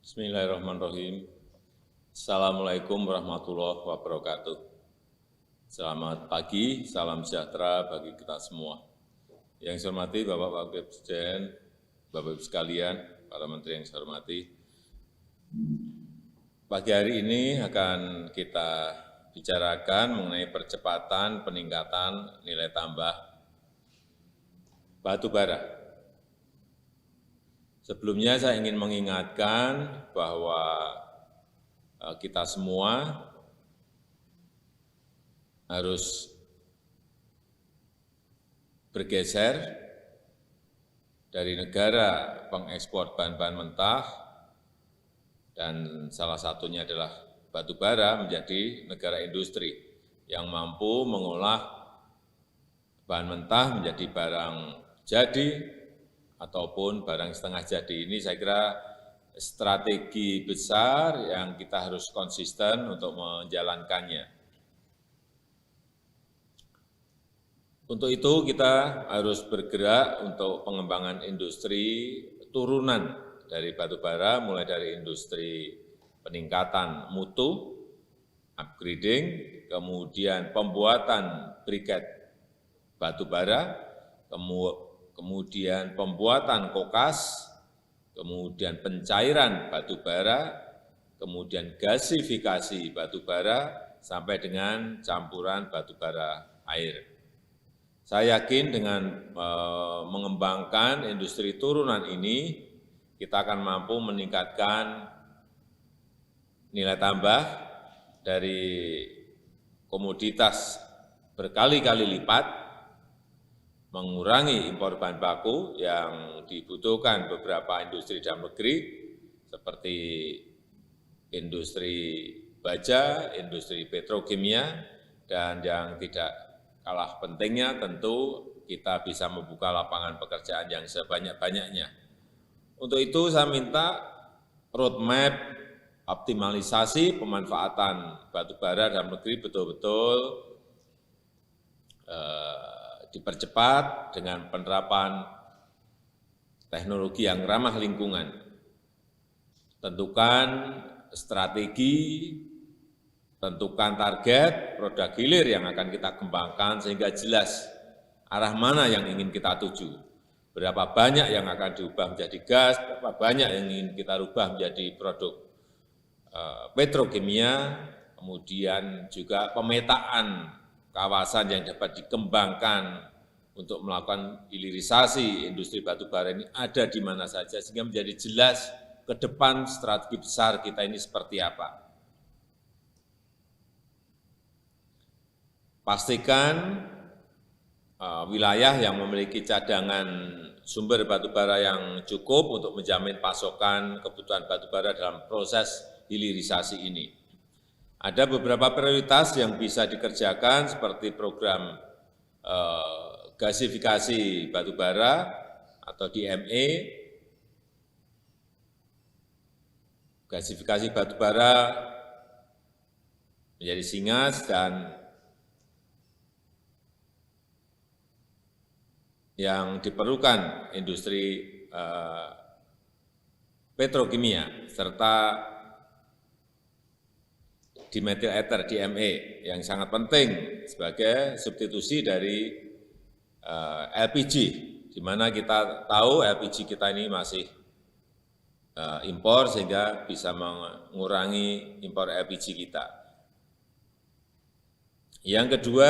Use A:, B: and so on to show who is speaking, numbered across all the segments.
A: Bismillahirrahmanirrahim. Assalamualaikum warahmatullahi wabarakatuh. Selamat pagi, salam sejahtera bagi kita semua. Yang saya hormati Bapak Wakil Presiden, Bapak-Ibu sekalian, para menteri yang saya hormati. Pagi hari ini akan kita bicarakan mengenai percepatan peningkatan nilai tambah batu bara. Sebelumnya saya ingin mengingatkan bahwa kita semua harus bergeser dari negara pengekspor bahan-bahan mentah dan salah satunya adalah batu bara menjadi negara industri yang mampu mengolah bahan mentah menjadi barang jadi ataupun barang setengah jadi. Ini saya kira strategi besar yang kita harus konsisten untuk menjalankannya. Untuk itu kita harus bergerak untuk pengembangan industri turunan dari batu bara, mulai dari industri peningkatan mutu, upgrading, kemudian pembuatan briket batu bara, kemudian pembuatan kokas, kemudian pencairan batu bara, kemudian gasifikasi batu bara, sampai dengan campuran batu bara air. Saya yakin dengan mengembangkan industri turunan ini, kita akan mampu meningkatkan nilai tambah dari komoditas berkali-kali lipat, mengurangi impor bahan baku yang dibutuhkan beberapa industri dalam negeri, seperti industri baja, industri petrokimia, dan yang tidak kalah pentingnya tentu kita bisa membuka lapangan pekerjaan yang sebanyak-banyaknya. Untuk itu saya minta roadmap optimalisasi pemanfaatan batu bara dalam negeri betul-betul dipercepat dengan penerapan teknologi yang ramah lingkungan. Tentukan strategi, tentukan target produk hilir yang akan kita kembangkan sehingga jelas arah mana yang ingin kita tuju. Berapa banyak yang akan diubah menjadi gas, berapa banyak yang ingin kita rubah menjadi produk petrokimia, kemudian juga pemetaan kawasan yang dapat dikembangkan untuk melakukan hilirisasi industri batu bara ini ada di mana saja, sehingga menjadi jelas ke depan strategi besar kita ini seperti apa. Pastikan wilayah yang memiliki cadangan sumber batu bara yang cukup untuk menjamin pasokan kebutuhan batu bara dalam proses hilirisasi ini. Ada beberapa prioritas yang bisa dikerjakan seperti program gasifikasi batu bara atau DME, gasifikasi batu bara menjadi syngas dan yang diperlukan industri petrokimia serta dimethyl ether DME yang sangat penting sebagai substitusi dari LPG, di mana kita tahu LPG kita ini masih impor sehingga bisa mengurangi impor LPG kita. Yang kedua,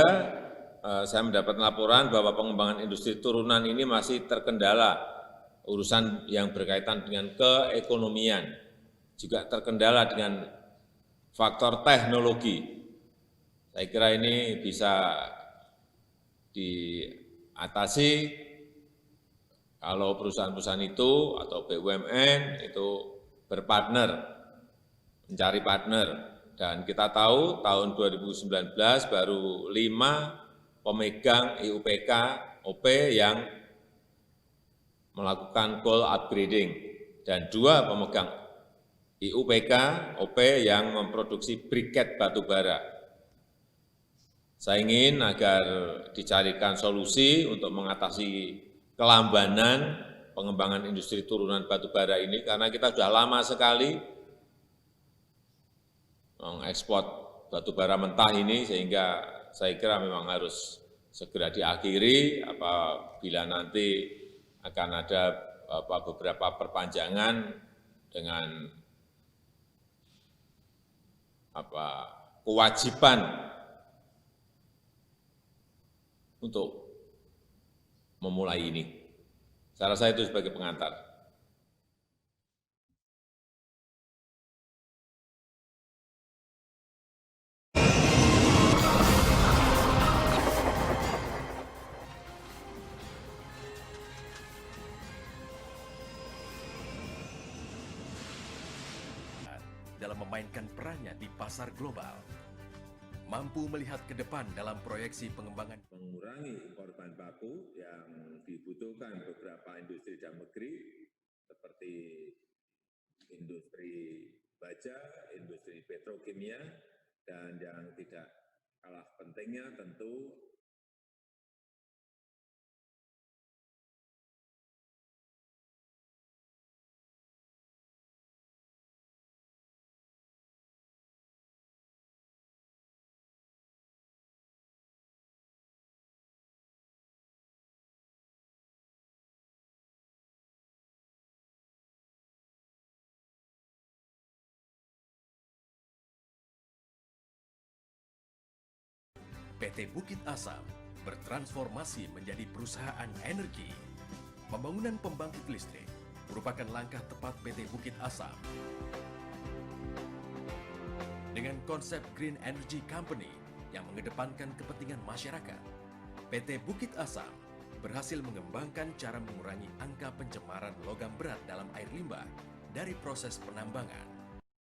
A: saya mendapat laporan bahwa pengembangan industri turunan ini masih terkendala urusan yang berkaitan dengan keekonomian, juga terkendala dengan faktor teknologi. Saya kira ini bisa diatasi kalau perusahaan-perusahaan itu atau BUMN itu berpartner, mencari partner. Dan kita tahu tahun 2019 baru 5 pemegang IUPK OP yang melakukan coal upgrading dan 2 pemegang IUPK OP yang memproduksi briket batu bara. Saya ingin agar dicarikan solusi untuk mengatasi kelambanan pengembangan industri turunan batu bara ini, karena kita sudah lama sekali mengekspor batu bara mentah ini, sehingga saya kira memang harus segera diakhiri apabila nanti akan ada beberapa perpanjangan dengan kewajiban untuk memulai ini. Saya rasa itu sebagai pengantar.
B: Dalam memainkan perannya di pasar global, mampu melihat ke depan dalam proyeksi pengembangan,
A: Mengurangi impor bahan baku yang dibutuhkan beberapa industri dalam negeri seperti industri baja, industri petrokimia, dan yang tidak kalah pentingnya tentu
B: PT Bukit Asam bertransformasi menjadi perusahaan energi. Pembangunan pembangkit listrik merupakan langkah tepat PT Bukit Asam. Dengan konsep Green Energy Company yang mengedepankan kepentingan masyarakat, PT Bukit Asam berhasil mengembangkan cara mengurangi angka pencemaran logam berat dalam air limbah dari proses penambangan.